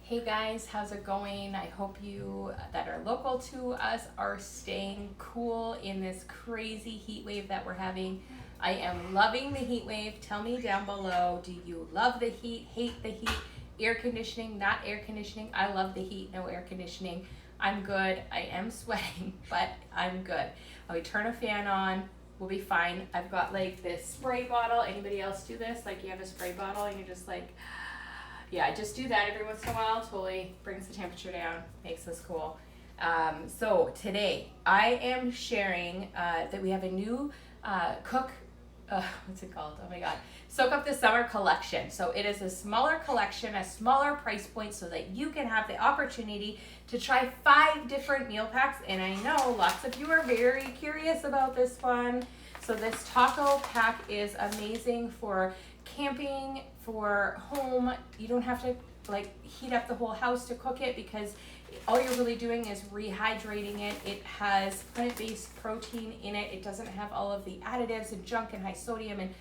Hey guys, how's it going? I hope you that are local to us are staying cool in this crazy heat wave that we're having. I am loving the heat wave. Tell me down below, do you love the heat, hate the heat, air conditioning, not air conditioning? I love the heat, no air conditioning. I'm good. I am sweating, but I'm good. We turn a fan on, we'll be fine. I've got like this spray bottle. Anybody else do this? Like you have a spray bottle and you're just like, yeah, just do that every once in a while. Totally brings the temperature down, makes us cool. So today I am sharing that we have a new what's it called? Oh my God. Soak Up the Summer collection. So it is a smaller collection, a smaller price point so that you can have the opportunity to try 5 different meal packs. And I know lots of you are very curious about this one. So this taco pack is amazing for camping, for home. You don't have to like heat up the whole house to cook it because all you're really doing is rehydrating it. It has plant-based protein in it. It doesn't have all of the additives and junk and high sodium. And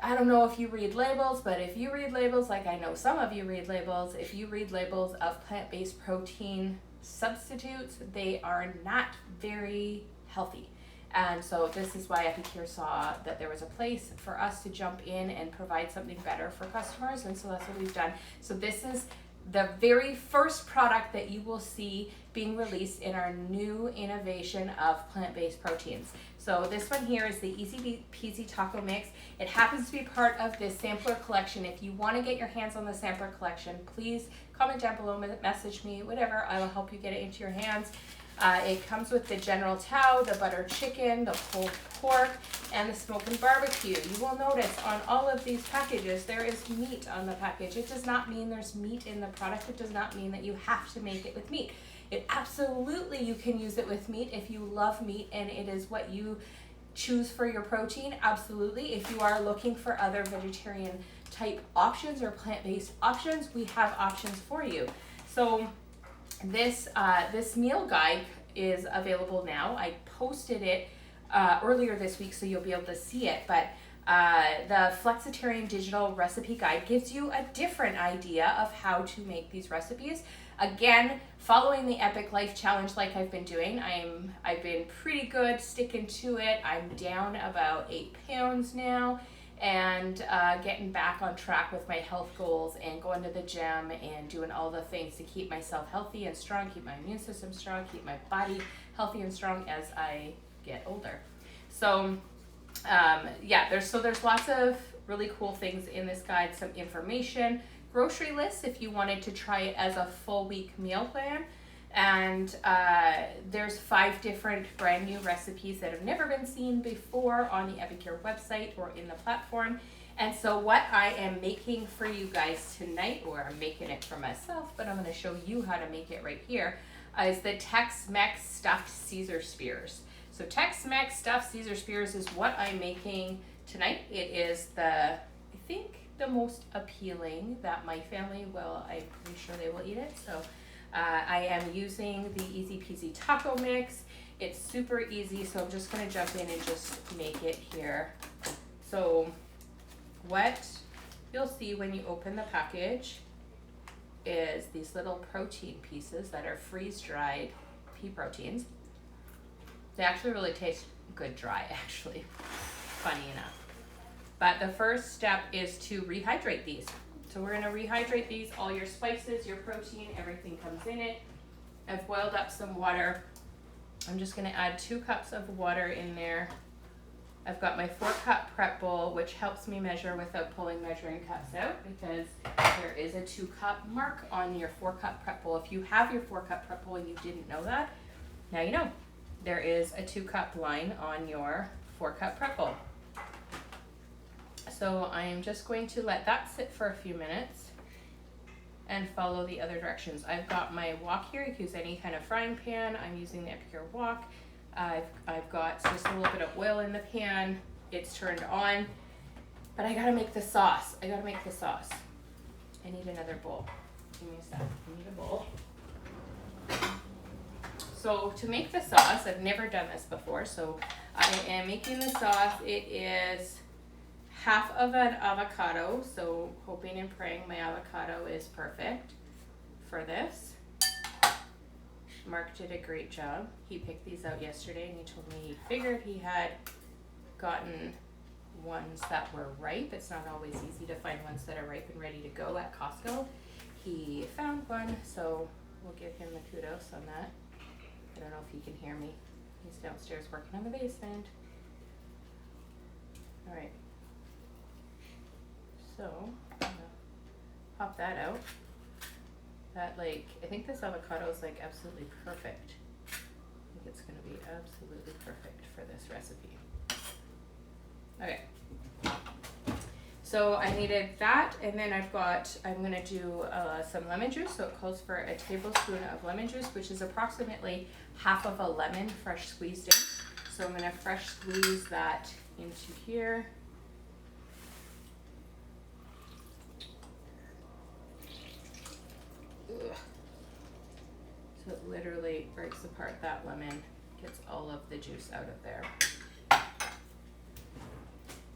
I don't know if you read labels, but if you read labels, like I know some of you read labels, if you read labels of plant-based protein substitutes, they are not very healthy. And so this is why Epicure saw that there was a place for us to jump in and provide something better for customers. And so that's what we've done. So this is the very first product that you will see being released in our new innovation of plant-based proteins. So this one here is the Easy Peasy Taco Mix. It happens to be part of this sampler collection. If you want to get your hands on the sampler collection, please comment down below, message me, whatever. I will help you get it into your hands. It comes with the General Tao, the butter chicken, the pulled pork, and the smoke and barbecue. You will notice on all of these packages there is meat on the package. It does not mean there's meat in the product. It does not mean that you have to make it with meat. It absolutely, you can use it with meat if you love meat and it is what you choose for your protein. Absolutely. If you are looking for other vegetarian type options or plant-based options, we have options for you. So this meal guide is available now. I posted it earlier this week, so you'll be able to see it. But the Flexitarian Digital Recipe Guide gives you a different idea of how to make these recipes. Again, following the Epic Life Challenge like I've been doing, I've been pretty good sticking to it. I'm down about 8 pounds now, and getting back on track with my health goals and going to the gym and doing all the things to keep myself healthy and strong, keep my immune system strong, keep my body healthy and strong as I get older. So there's lots of really cool things in this guide, some information, grocery lists if you wanted to try it as a full week meal plan. And there's 5 different brand new recipes that have never been seen before on the Epicure website or in the platform. And so what I am making for you guys tonight, or I'm making it for myself, but I'm going to show you how to make it right here, is the Tex-Mex stuffed Caesar spears. So Tex-Mex stuffed Caesar spears is what I'm making tonight. It is I think the most appealing that my family will, I'm pretty sure they will eat it. So I am using the Easy Peasy Taco Mix. It's super easy, so I'm just going to jump in and just make it here. So what you'll see when you open the package is these little protein pieces that are freeze-dried pea proteins. They actually really taste good dry, actually, funny enough. But the first step is to rehydrate these. So we're going to rehydrate these, all your spices, your protein, everything comes in it. I've boiled up some water. I'm just going to add 2 cups of water in there. I've got my 4-cup prep bowl, which helps me measure without pulling measuring cups out because there is a 2-cup mark on your 4-cup prep bowl. If you have your 4-cup prep bowl and you didn't know that, now you know. There is a 2-cup line on your 4-cup prep bowl. So I'm just going to let that sit for a few minutes and follow the other directions. I've got my wok here. You can use any kind of frying pan. I'm using the Epicure wok. I've got just a little bit of oil in the pan. It's turned on, but I gotta make the sauce. I need another bowl. Give me a sec. I need a bowl. So to make the sauce, I've never done this before, so I am making the sauce. It is half of an avocado, so hoping and praying my avocado is perfect. for this. Mark did a great job. He picked these out yesterday and he told me he figured he had gotten ones that were ripe. It's not always easy to find ones that are ripe and ready to go at Costco. He found one, so we'll give him the kudos on that. I don't know if he can hear me. He's downstairs working on the basement. All right. So, I'm gonna pop that out. That, like, I think this avocado is like absolutely perfect. I think it's gonna be absolutely perfect for this recipe. Okay. So I needed that, and then I'm gonna do some lemon juice. So it calls for a tablespoon of lemon juice, which is approximately half of a lemon fresh squeezed in. So I'm gonna fresh squeeze that into here. Ugh. So it literally breaks apart that lemon, gets all of the juice out of there.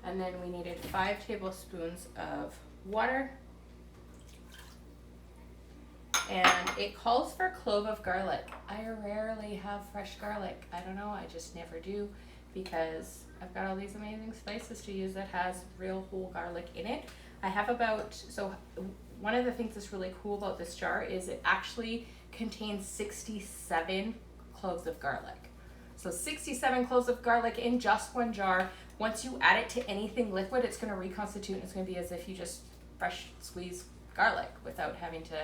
And then we needed 5 tablespoons of water. And it calls for clove of garlic. I rarely have fresh garlic. I don't know, I just never do, because I've got all these amazing spices to use that has real whole garlic in it. I have so one of the things that's really cool about this jar is it actually contains 67 cloves of garlic. So 67 cloves of garlic in just one jar. Once you add it to anything liquid, it's going to reconstitute, and it's going to be as if you just fresh squeeze garlic without having to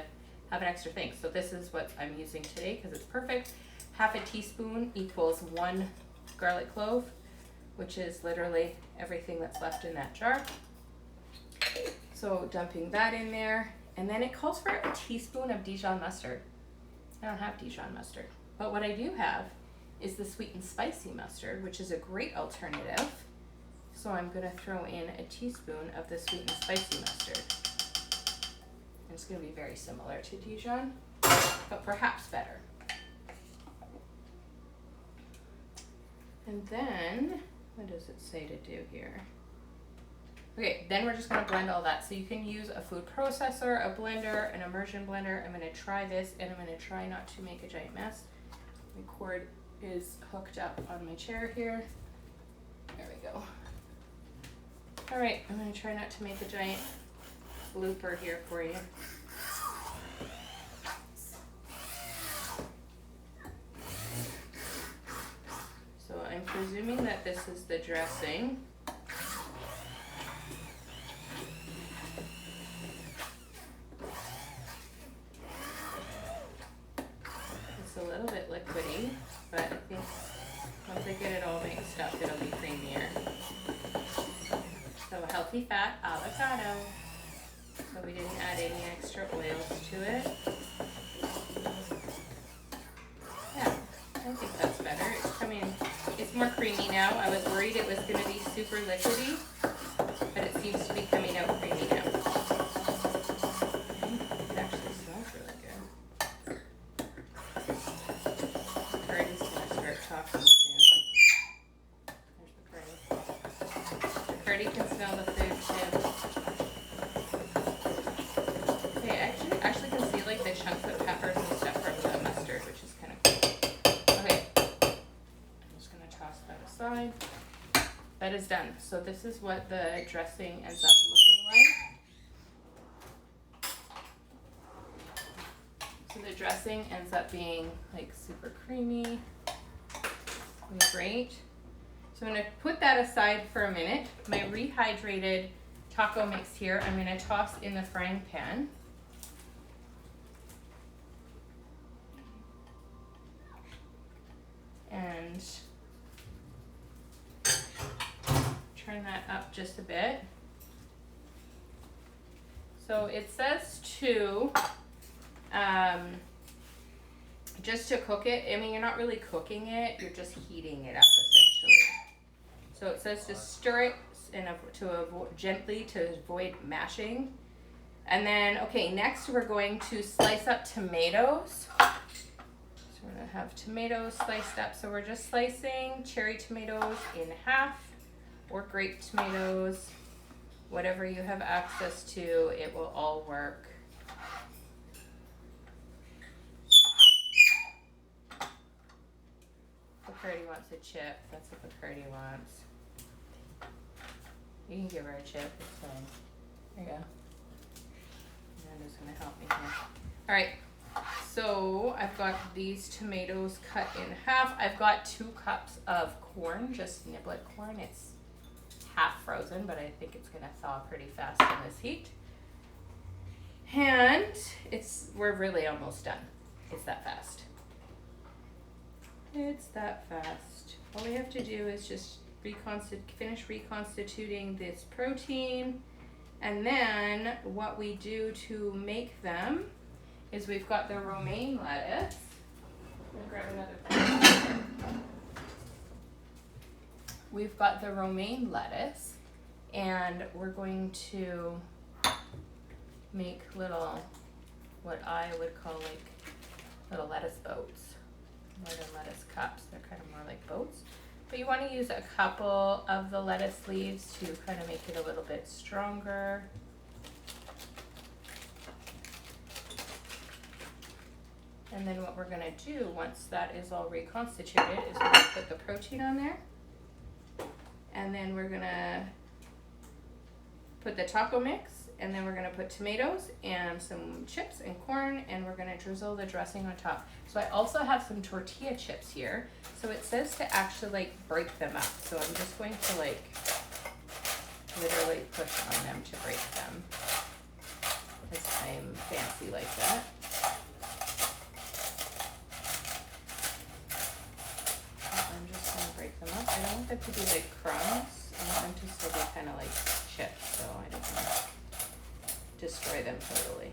have an extra thing. So this is what I'm using today because it's perfect. Half a teaspoon equals 1 garlic clove, which is literally everything that's left in that jar. So dumping that in there, and then it calls for a teaspoon of Dijon mustard. I don't have Dijon mustard, but what I do have is the sweet and spicy mustard, which is a great alternative. So I'm gonna throw in a teaspoon of the sweet and spicy mustard. And it's gonna be very similar to Dijon, but perhaps better. And then, what does it say to do here? Okay, then we're just gonna blend all that. So you can use a food processor, a blender, an immersion blender. I'm gonna try this, and I'm gonna try not to make a giant mess. My cord is hooked up on my chair here. There we go. All right, I'm gonna try not to make a giant blooper here for you. So I'm presuming that this is the dressing. It's a little bit liquidy, but I think once I get it all mixed up, it'll be creamier. So a healthy fat avocado. So we didn't add any extra oils to it. Yeah, I think that's better. It's more creamy now. I was worried it was going to be super liquidy, but it seems to be coming out creamy now. It actually smells really good. Courtney's going to start talking soon. There's the Courtney. Courtney can smell the food too. Okay, I actually can see like the chunks of peppers and stuff from the mustard, which is kind of cool. Okay, I'm just going to toss that aside. That is done. So this is what the dressing ends up looking like. So the dressing ends up being like super creamy and great. So I'm going to put that aside for a minute. My rehydrated taco mix here, I'm going to toss in the frying pan. And turn that up just a bit. So it says just to cook it. I mean, you're not really cooking it, you're just heating it up essentially. So it says to stir it gently to avoid mashing. And then, okay, next we're going to slice up tomatoes. So we're gonna have tomatoes sliced up. So we're just slicing cherry tomatoes in half, or grape tomatoes, whatever you have access to, it will all work. Purdy wants a chip. That's what the Purdy wants. You can give her a chip. It's fine. There you go. Amanda's gonna help me here. All right. So I've got these tomatoes cut in half. I've got 2 cups of corn, just niblet corn. It's half frozen, but I think it's gonna thaw pretty fast in this heat. And we're really almost done. It's that fast. It's that fast. All we have to do is just finish reconstituting this protein. And then what we do to make them is we've got the romaine lettuce. I'm gonna grab another plate. We've got the romaine lettuce, and we're going to make little, what I would call like little lettuce boats, more than lettuce cups. They're kind of more like boats. But you want to use a couple of the lettuce leaves to kind of make it a little bit stronger. And then what we're going to do once that is all reconstituted is we're going to put the protein on there. And then we're going to put the taco mix, and then we're going to put tomatoes and some chips and corn, and we're going to drizzle the dressing on top. So I also have some tortilla chips here. So it says to actually like break them up. So I'm just going to like literally push on them to break them, because I'm fancy like that. I'm just going to break them up. I don't want them to be like crumbs. I want them to still be kind of like chips, so I don't want to destroy them totally.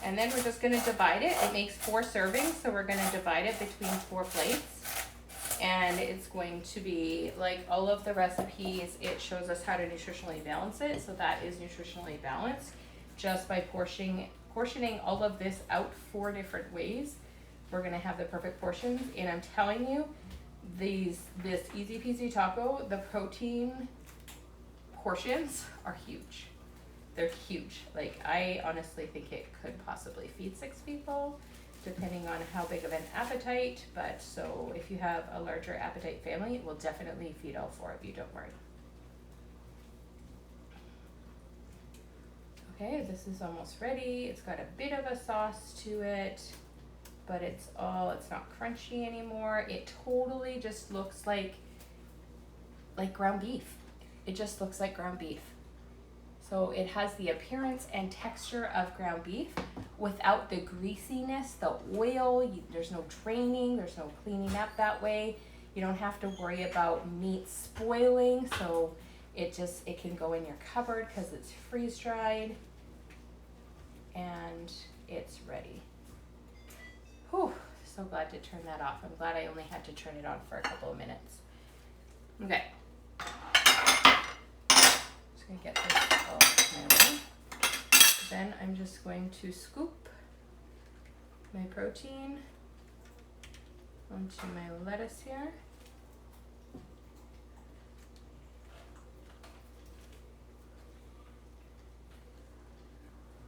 And then we're just going to divide it. It makes 4 servings, so we're going to divide it between 4 plates. And it's going to be like all of the recipes, it shows us how to nutritionally balance it. So that is nutritionally balanced just by portioning all of this out 4 different ways. We're going to have the perfect portions. And I'm telling you, this easy peasy taco, the protein portions are huge. They're huge. Like, I honestly think it could possibly feed 6 people, depending on how big of an appetite. But so if you have a larger appetite family, it will definitely feed all 4 of you, don't worry. Okay, this is almost ready. It's got a bit of a sauce to it, but it's not crunchy anymore. It totally just looks like ground beef. It just looks like ground beef. So it has the appearance and texture of ground beef without the greasiness, the oil. There's no draining, there's no cleaning up that way. You don't have to worry about meat spoiling. So it can go in your cupboard because it's freeze dried, and it's ready. Whew, so glad to turn that off. I'm glad I only had to turn it on for a couple of minutes. Okay. Just gonna get this all my way. Then I'm just going to scoop my protein onto my lettuce here.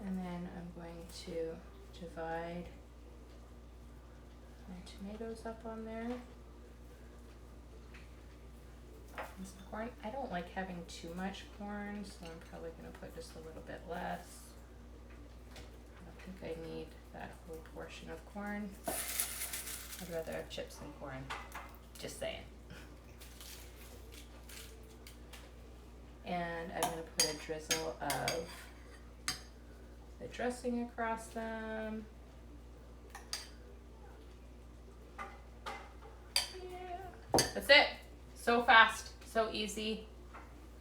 And then I'm going to divide my tomatoes up on there. And some corn. I don't like having too much corn, so I'm probably going to put just a little bit less. I don't think I need that whole portion of corn. I'd rather have chips than corn. Just saying. And I'm going to put a drizzle of the dressing across them. Yeah. That's it. So fast, so easy.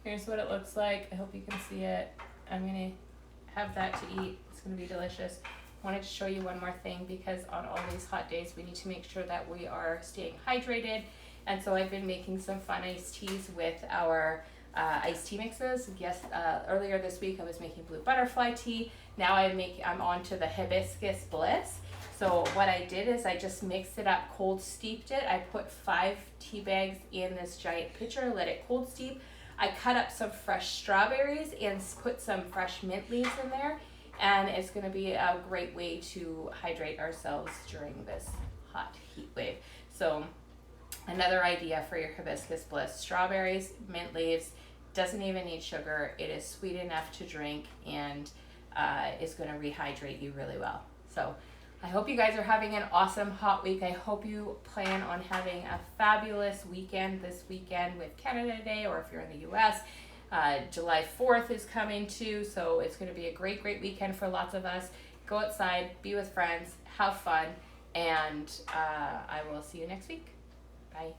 Here's what it looks like. I hope you can see it. I'm gonna have that to eat. It's gonna be delicious. Wanted to show you one more thing, because on all these hot days we need to make sure that we are staying hydrated. And so I've been making some fun iced teas with our iced tea mixes. Yes, earlier this week I was making blue butterfly tea. Now I'm on to the hibiscus bliss. So what I did is I just mixed it up, cold steeped it. I put 5 tea bags in this giant pitcher, let it cold steep. I cut up some fresh strawberries and put some fresh mint leaves in there. and it's going to be a great way to hydrate ourselves during this hot heat wave. So another idea for your hibiscus bliss: strawberries, mint leaves, doesn't even need sugar. It is sweet enough to drink, and is going to rehydrate you really well. So I hope you guys are having an awesome hot week. I hope you plan on having a fabulous weekend this weekend with Canada Day, or if you're in the US, July 4th is coming too. So it's going to be a great, great weekend for lots of us. Go outside, be with friends, have fun, and I will see you next week. Bye.